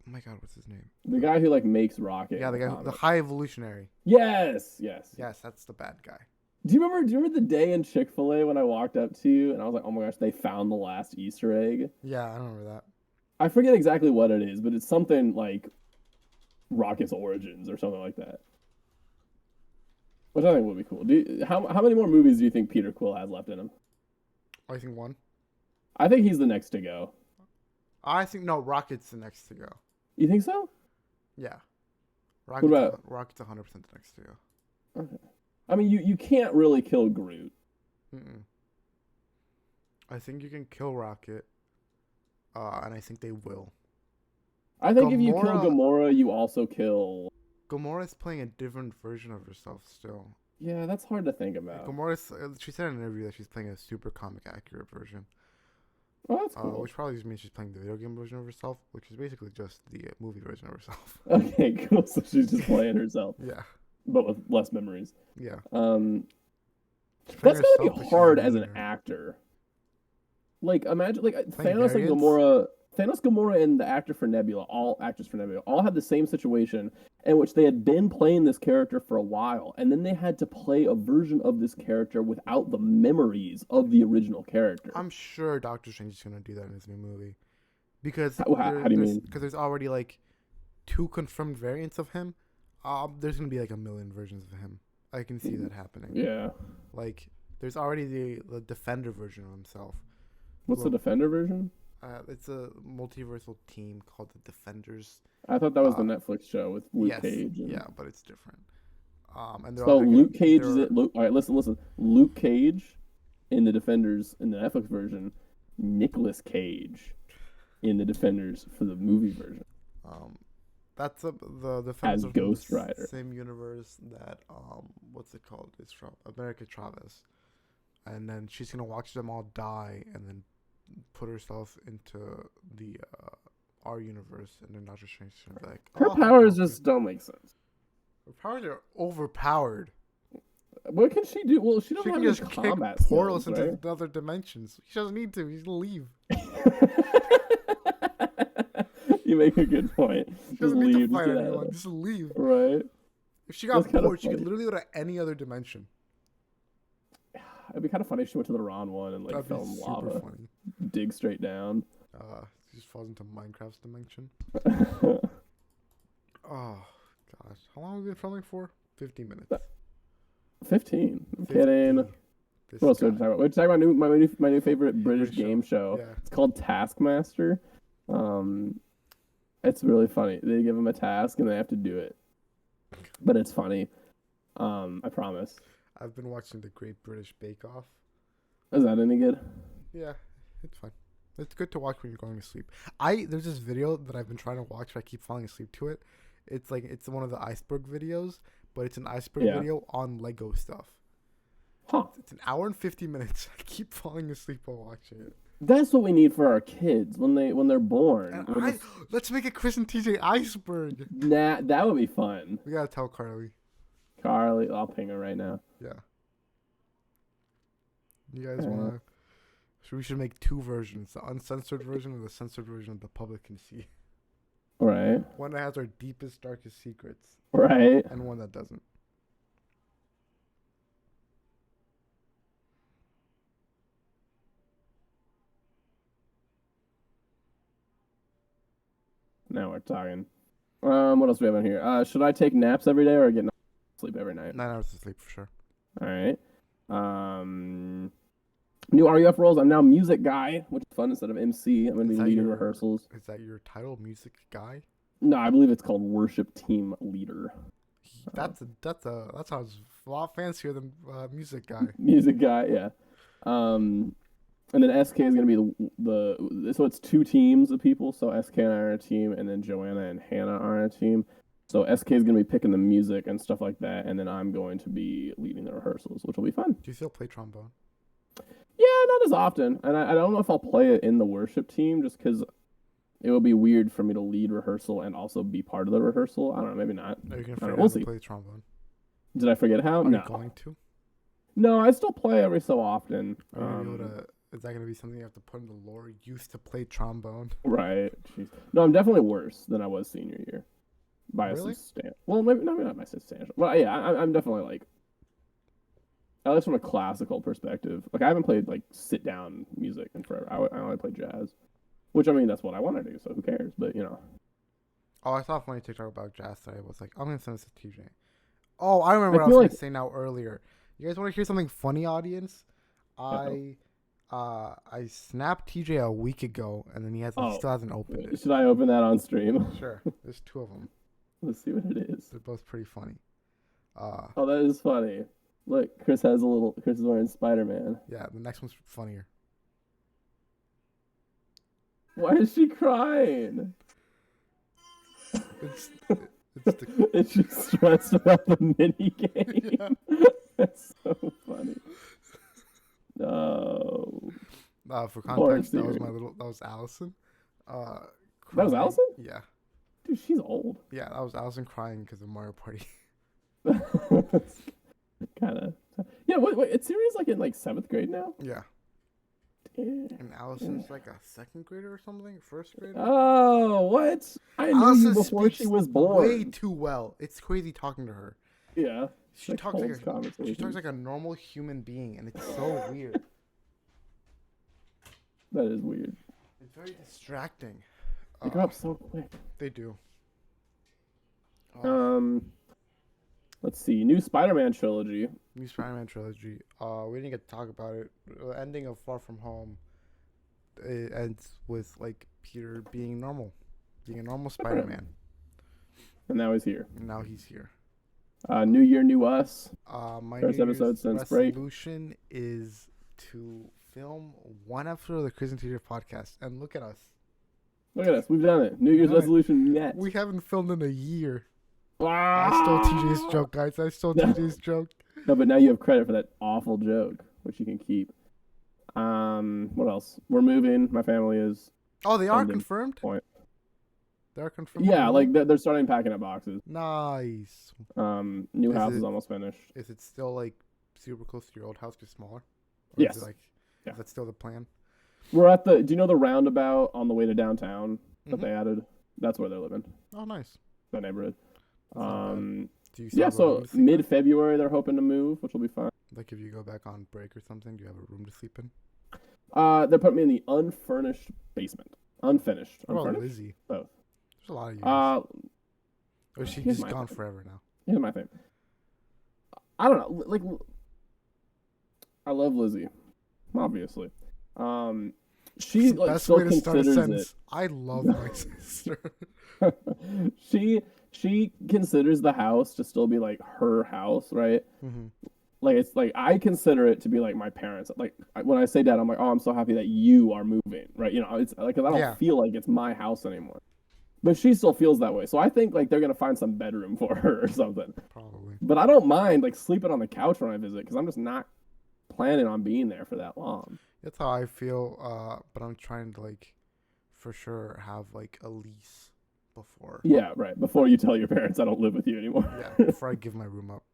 my god, what's his name? The guy who like makes Rocket. Yeah, the guy, the High Evolutionary. Yes, that's the bad guy. Do you remember the day in Chick-fil-A when I walked up to you and I was like, oh my gosh, they found the last Easter egg? Yeah, I remember that. I forget exactly what it is, but it's something like Rocket's origins or something like that. Which I think would be cool. How many more movies do you think Peter Quill has left in him? I think one. I think he's the next to go. I think Rocket's the next to go. You think so? Yeah. Rocket's 100% the next to go. Okay. I mean, you can't really kill Groot. I think you can kill Rocket, and I think they will. I think if you kill Gamora, you also kill... Gamora's playing a different version of herself still. Yeah, that's hard to think about. She said in an interview that she's playing a super comic accurate version. Oh, that's cool. Which probably just means she's playing the video game version of herself, which is basically just the movie version of herself. Okay, cool. So she's just playing herself. Yeah. But with less memories. Yeah. That's gotta be hard as an actor. Like, imagine, like, Thanos and Gamora... Thanos, Gamora, and the actors for Nebula all had the same situation in which they had been playing this character for a while, and then they had to play a version of this character without the memories of the original character. I'm sure Doctor Strange is going to do that in his new movie. Because how do you mean? Because there's already, like, 2 confirmed variants of him. There's gonna be like a million versions of him. I can see that happening. Yeah. Like, there's already the Defender version of himself. What's the Defender version? It's a multiversal team called the Defenders. I thought that was the Netflix show with Luke Cage. Yeah, but it's different. And so Luke Cage is it? All right, listen. Luke Cage in the Defenders in the Netflix version. Nicolas Cage in the Defenders for the movie version. That's the Defenders as Ghost Rider. Same universe that what's it called? It's from America Chavez, and then she's gonna watch them all die, and then put herself into the our universe, and then Doctor Strange is gonna be like, her powers just don't make sense. Her powers are overpowered. What can she do? Well, she doesn't have just any kick combat portals skills, into other dimensions. She doesn't need to. He's gonna leave. You make a good point. Just leave. To fight anyone. Just leave. Right. If she got bored, she could literally go to any other dimension. It'd be kind of funny if she went to the wrong one and like fell in lava. Funny. Dig straight down. She just falls into Minecraft's dimension. Oh gosh, how long have we been filming for? 15 minutes. 15. I'm kidding. What else are we talking about? We're talking about my new favorite British game show. Yeah. It's called Taskmaster. It's really funny. They give them a task and they have to do it, but it's funny. I promise. I've been watching the Great British Bake Off. Is that any good? Yeah, it's fine. It's good to watch when you're going to sleep. There's this video that I've been trying to watch, but I keep falling asleep to it. It's one of the iceberg videos, but it's an iceberg video on Lego stuff. Huh. It's an hour and 50 minutes. I keep falling asleep while watching it. That's what we need for our kids when they're born. Let's make it Chris and TJ iceberg. Nah, that would be fun. We gotta tell Carly. I'll ping her right now. Yeah. You guys wanna? We should make two versions: the uncensored version and the censored version the public can see. Right. One that has our deepest, darkest secrets. Right. And one that doesn't. Now we're talking. What else do we have on here? Should I take naps every day or get sleep every night? 9 hours of sleep for sure. All right. New RUF roles. I'm now music guy, which is fun instead of MC. I'm gonna be leading rehearsals. Is that your title, music guy? No, I believe it's called worship team leader. That sounds a lot fancier than music guy. Music guy, yeah. And then SK is gonna be so it's two teams of people. So SK and I are on a team, and then Joanna and Hannah are on a team. So SK is gonna be picking the music and stuff like that, and then I'm going to be leading the rehearsals, which will be fun. Do you still play trombone? Yeah, not as often, and I don't know if I'll play it in the worship team, just because it would be weird for me to lead rehearsal and also be part of the rehearsal. I don't know, maybe not. Are you gonna forget how to play trombone? Did I forget how? Are you going to? No, I still play every so often. Is that gonna be something you have to put in the lore? Used to play trombone. Right. Jeez. No, I'm definitely worse than I was senior year. By a substantial. Well, maybe not by substantial. But yeah, I'm definitely like. At least from a classical perspective, like I haven't played like sit down music in forever. I only play jazz, which I mean that's what I want to do. So who cares? But you know. Oh, I saw a funny TikTok about jazz today. I was like, I'm gonna send this to TJ. Oh, I remember what I was gonna say now earlier. You guys want to hear something funny, audience? I snapped TJ a week ago, and then he still hasn't opened it. Should I open that on stream? Sure. There's two of them. Let's see what it is. They're both pretty funny. Oh, that is funny. Look, Chris is wearing Spider-Man. Yeah, the next one's funnier. Why is she crying? It's just stressed about the mini game. Yeah. That's so funny. No. For context, that was Allison. That was Allison? Yeah. Dude, she's old. Yeah, that was Allison crying because of Mario Party. Kind of. Yeah, wait, it's serious like in like 7th grade now? Yeah. Damn. And Allison's like a 2nd grader or something? 1st grader? Oh, what? I knew you before she was born. Way too well. It's crazy talking to her. Yeah. She talks like a normal human being, and it's so weird. That is weird. It's very distracting. They grow up so quick. They do. Let's see. New Spider-Man trilogy. New Spider-Man trilogy. We didn't get to talk about it. The ending of Far From Home, it ends with like Peter being normal, being a normal Spider-Man. And now he's here. Now he's here. New Year, New Us. My first New episode Year's since break. resolution is to film one episode of the Chris and TJ podcast, and look at us. Look at us. We've done it. New Year's resolution met. We haven't filmed in a year. Ah! I stole TJ's joke, guys. I stole TJ's joke. No, but now you have credit for that awful joke, which you can keep. What else? We're moving. My family is. Oh, they are confirmed? They're confirmed? Yeah, like they're starting packing up boxes. Nice. New house is almost finished. Is it still like super close to your old house, just smaller? Or yes. Is that still the plan? We're at do you know the roundabout on the way to downtown that they added? That's where they're living. Oh, nice. That neighborhood. Do you so mid-February they're hoping to move, which will be fine. Like if you go back on break or something, do you have a room to sleep in? They're putting me in the unfurnished basement. Unfinished. What about Lizzie? Both. There's a lot of you. Or she's just gone forever now. Here's my thing. I don't know. Like, I love Lizzie, obviously. She like best still way to start a considers sentence. it. I love my sister. She considers the house to still be like her house, right? Mm-hmm. Like it's like I consider it to be like my parents. Like when I say that, I'm like, oh, I'm so happy that you are moving, right? You know, it's like 'cause I don't feel like it's my house anymore. But she still feels that way, so I think like they're gonna find some bedroom for her or something. Probably. But I don't mind like sleeping on the couch when I visit because I'm just not planning on being there for that long. That's how I feel. But I'm trying to like, for sure, have like a lease before. Yeah, right. Before you tell your parents I don't live with you anymore. Yeah, before I give my room up.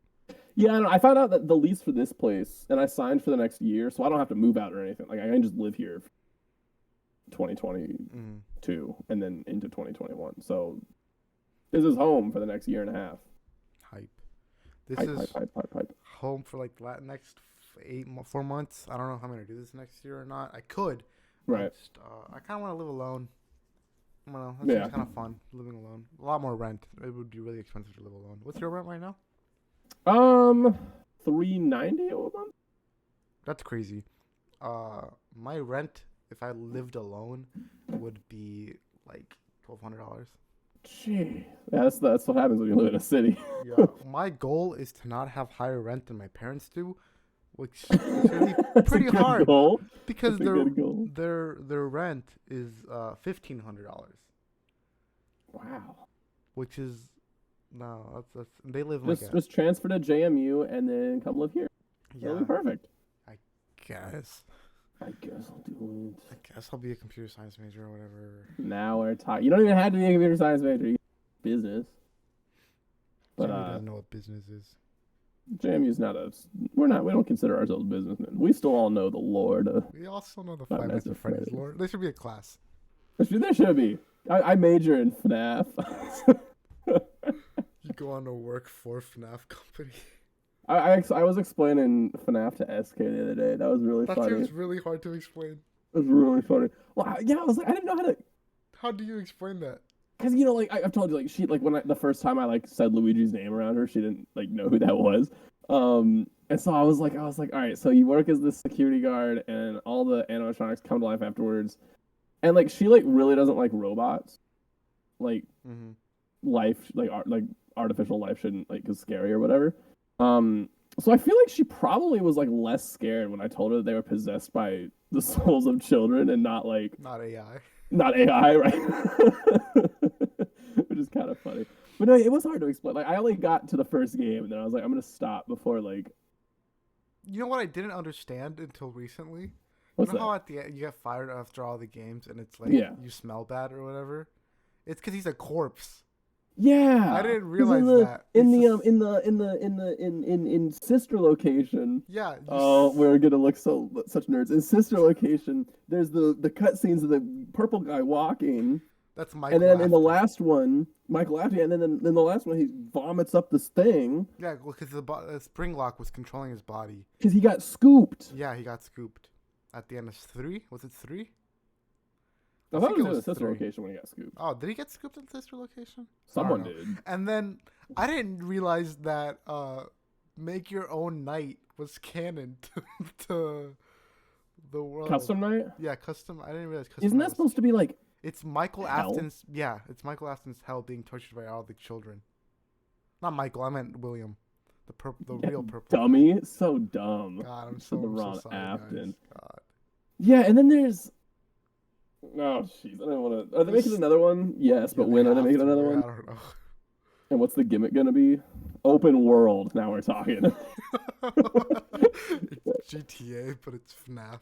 Yeah, I found out that the lease for this place, and I signed for the next year, so I don't have to move out or anything. Like I can just live here 2022 and then into 2021. So this is home for the next year and a half. Hype. This is hype. Home for like the next 4 months. I don't know if I'm gonna do this next year or not. I could. Right. I kind of want to live alone. I don't know. That's kind of fun living alone. A lot more rent. It would be really expensive to live alone. What's your rent right now? $390 a month. That's crazy. My rent, if I lived alone, would be like $1,200. Gee, that's what happens when you live in a city. Yeah. My goal is to not have higher rent than my parents do, which is really pretty hard. Goal. Because their rent is $1,500. Wow. Which is that's they live just transfer to JMU and then come live here. Yeah. That'll be perfect. I guess I'll do it. I guess I'll be a computer science major or whatever. Now we're talking. You don't even have to be a computer science major. You business. But JMU doesn't know what business is. JMU's not we don't consider ourselves businessmen. We still all know the Lord. We also know the Five Nights at Freddy's Lord. There should be a class. There should be. I major in FNAF. You go on to work for FNAF company. I was explaining FNAF to SK the other day. That was really funny. That seems really hard to explain. It was really funny. Well, yeah, I was like, I didn't know how to. How do you explain that? Because like I've told you, like she like when the first time I like said Luigi's name around her, she didn't like know who that was. And so I was like, all right, so you work as this security guard, and all the animatronics come to life afterwards, and like she like really doesn't like robots, like life, like artificial life shouldn't like is scary or whatever. So I feel like she probably was like less scared when I told her that they were possessed by the souls of children and not AI. Not AI, right? Which is kind of funny. But no, it was hard to explain. Like I only got to the first game and then I was like, I'm gonna stop before like. You know what I didn't understand until recently? What's you know that? How at the end you get fired after all the games and it's like you smell bad or whatever? It's because he's a corpse. Yeah, I didn't realize that in sister location. Yeah. Oh, we're gonna look such nerds. In sister location, there's the cutscenes of the purple guy walking. That's Michael. And then in the last one, Michael Afton, and then in the last one, he vomits up this thing. Yeah, well, because the spring lock was controlling his body. Because he got scooped. Yeah, he got scooped. At the end of 3, was it 3? I thought he was in the sister location when he got scooped. Oh, did he get scooped in the sister location? Someone did. And then I didn't realize that Make Your Own Night was canon to the world. Custom Night? Yeah, custom. I didn't realize custom. Isn't that supposed to be like? It's Michael Afton's. Yeah, it's Michael Afton's hell being tortured by all the children. Not Michael. I meant William. The real purple. Dummy. So dumb. God, I'm so sorry, Afton. God. Yeah, and then there's. Oh, jeez. I don't want to. Are they making another one? Yes, but when are they making another one? I don't know. And what's the gimmick gonna be? Open world. Now we're talking. It's GTA, but it's FNAF.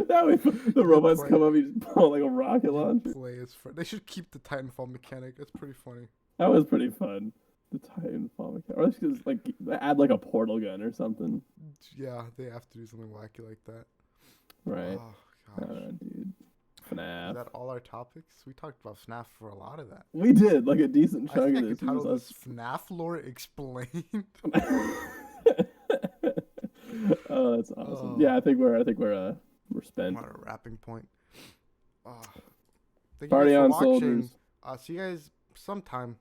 That way, the robots come up, you just pull like a rocket launcher. They should keep the Titanfall mechanic. That's pretty funny. That was pretty fun. The Titanfall mechanic, or just like add like a portal gun or something. Yeah, they have to do something wacky like that. Right. Oh gosh, dude. FNAF. Is that all our topics? We talked about FNAF for a lot of that. We did, like a decent chunk I of think this. I could title this FNAF lore explained. Oh, that's awesome. Yeah, I think we're spent. We're at a wrapping point. Thank Party you guys on, for watching. soldiers. See you guys sometime.